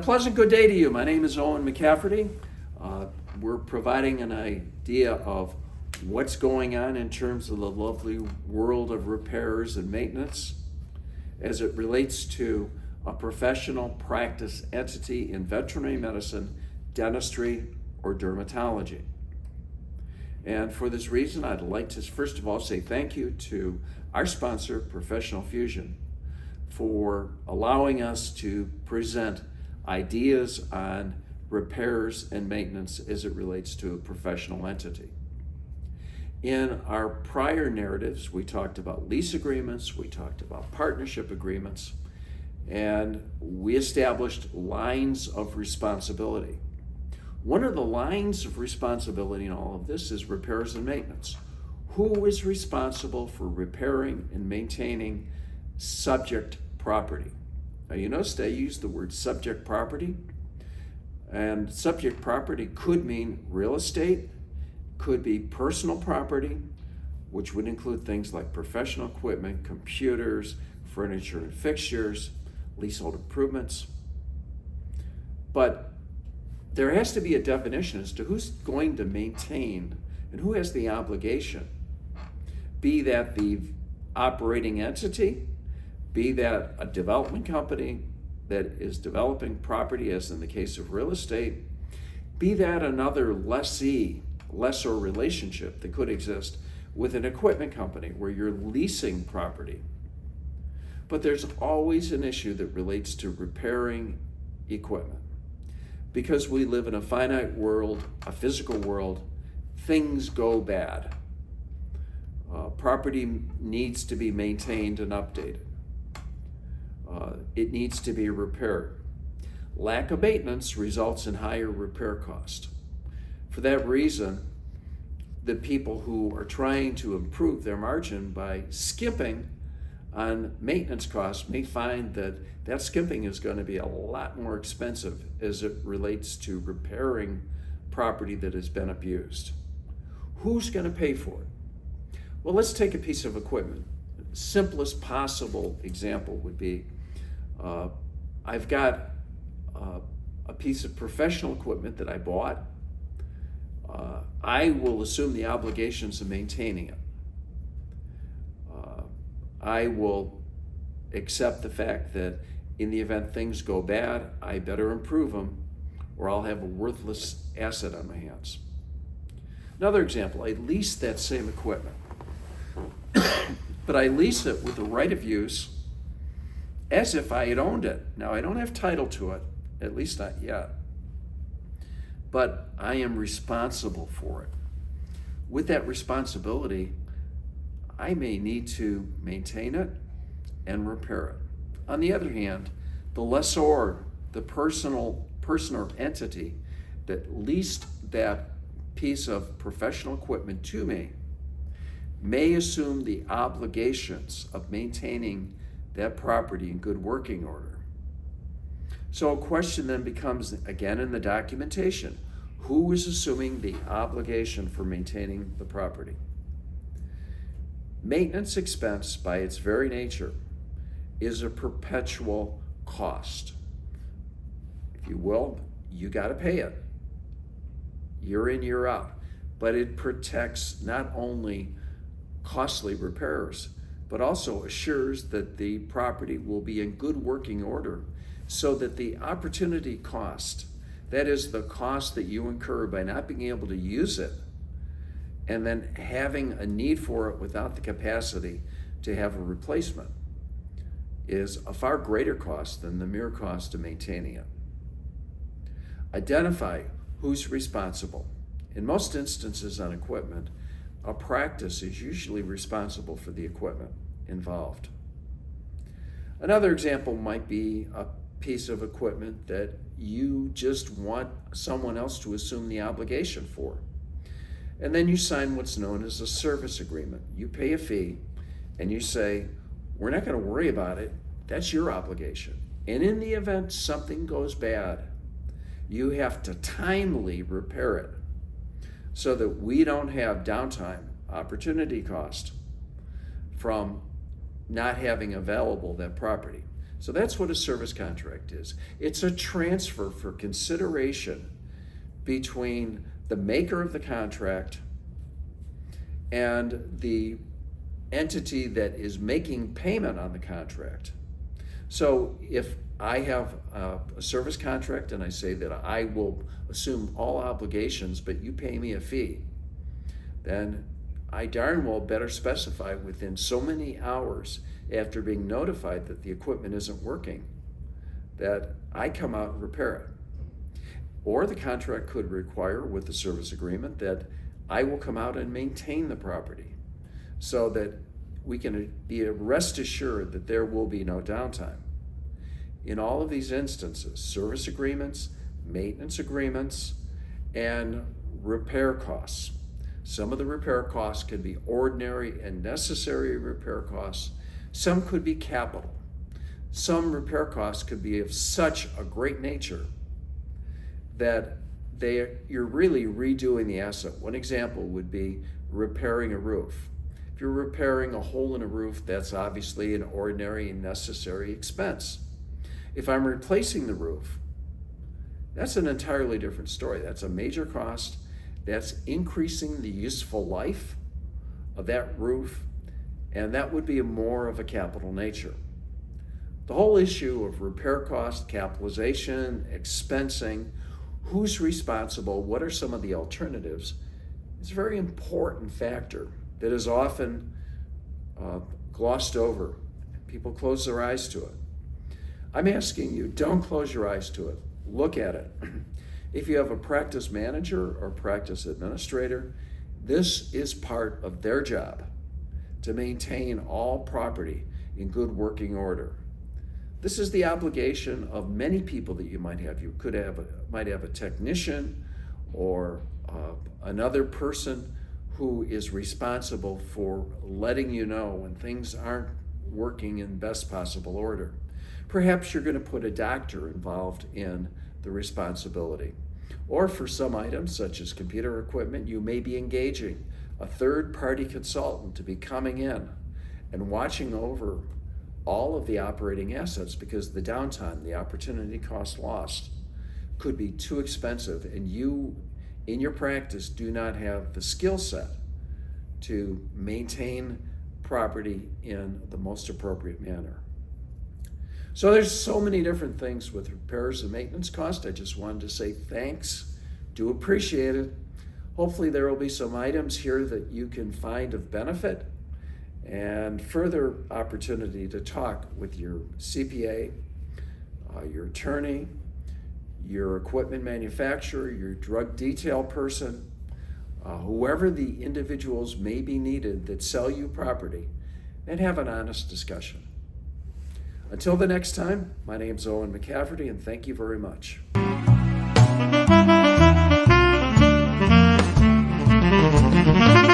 pleasant good day to you. My name is Owen McCafferty. We're providing an idea of what's going on in terms of the lovely world of repairs and maintenance as it relates to a professional practice entity in veterinary medicine, dentistry, or dermatology. And for this reason, I'd like to first of all say thank you to our sponsor, Professional Fusion, for allowing us to present ideas on repairs and maintenance as it relates to a professional entity. In our prior narratives, we talked about lease agreements, we talked about partnership agreements, and we established lines of responsibility. One of the lines of responsibility in all of this is repairs and maintenance. Who is responsible for repairing and maintaining subject property? Now, you noticed I used the word subject property, and subject property could mean real estate, could be personal property, which would include things like professional equipment, computers, furniture and fixtures, leasehold improvements. But there has to be a definition as to who's going to maintain and who has the obligation, be that the operating entity, be that a development company that is developing property, as in the case of real estate, be that another lessor relationship that could exist with an equipment company where you're leasing property. But there's always an issue that relates to repairing equipment. Because we live in a finite world, a physical world, things go bad. Property needs to be maintained and updated. It needs to be repaired. Lack of maintenance results in higher repair cost. For that reason, the people who are trying to improve their margin by skimping on maintenance costs may find that that skimping is going to be a lot more expensive as it relates to repairing property that has been abused. Who's going to pay for it? Well, let's take a piece of equipment. The simplest possible example would be I've got a piece of professional equipment that I bought. I will assume the obligations of maintaining it. I will accept the fact that in the event things go bad, I better improve them or I'll have a worthless asset on my hands. Another example, I lease that same equipment, but I lease it with the right of use as if I had owned it. Now, I don't have title to it, at least not yet, but I am responsible for it. With that responsibility, I may need to maintain it and repair it. On the other hand, the lessor, the personal or entity that leased that piece of professional equipment to me may assume the obligations of maintaining that property in good working order. So a question then becomes, again in the documentation, who is assuming the obligation for maintaining the property? Maintenance expense, by its very nature, is a perpetual cost. If you will, you got to pay it. Year in, year out. But it protects not only costly repairs, but also assures that the property will be in good working order so that the opportunity cost, that is the cost that you incur by not being able to use it, and then having a need for it without the capacity to have a replacement, is a far greater cost than the mere cost of maintaining it. Identify who's responsible. In most instances on equipment, a practice is usually responsible for the equipment involved. Another example might be a piece of equipment that you just want someone else to assume the obligation for. And then you sign what's known as a service agreement. You pay a fee and you say, we're not going to worry about it. That's your obligation. And in the event something goes bad, you have to timely repair it so that we don't have downtime, opportunity cost from not having available that property. So that's what a service contract is. It's a transfer for consideration between the maker of the contract and the entity that is making payment on the contract. So if I have a service contract and I say that I will assume all obligations, but you pay me a fee, then I darn well better specify within so many hours after being notified that the equipment isn't working that I come out and repair it. Or the contract could require with the service agreement that I will come out and maintain the property so that we can be rest assured that there will be no downtime. In all of these instances, service agreements, maintenance agreements, and repair costs. Some of the repair costs can be ordinary and necessary repair costs. Some could be capital. Some repair costs could be of such a great nature that you're really redoing the asset. One example would be repairing a roof. If you're repairing a hole in a roof, that's obviously an ordinary and necessary expense. If I'm replacing the roof, that's an entirely different story. That's a major cost. That's increasing the useful life of that roof, and that would be more of a capital nature. The whole issue of repair cost, capitalization, expensing, who's responsible, what are some of the alternatives, is a very important factor that is often glossed over. People close their eyes to it. I'm asking you, don't close your eyes to it. Look at it. If you have a practice manager or practice administrator, this is part of their job to maintain all property in good working order. This is the obligation of many people that you might have. You might have a technician or another person who is responsible for letting you know when things aren't working in best possible order. Perhaps you're going to put a doctor involved in the responsibility. Or for some items, such as computer equipment, you may be engaging a third-party consultant to be coming in and watching over all of the operating assets, because the downtime, the opportunity cost lost, could be too expensive, and you, in your practice, do not have the skill set to maintain property in the most appropriate manner. So there's so many different things with repairs and maintenance cost. I just wanted to say thanks. Do appreciate it. Hopefully there will be some items here that you can find of benefit and further opportunity to talk with your CPA, your attorney, your equipment manufacturer, your drug detail person, whoever the individuals may be needed that sell you property, and have an honest discussion. Until the next time, my name's Owen McCafferty, and thank you very much.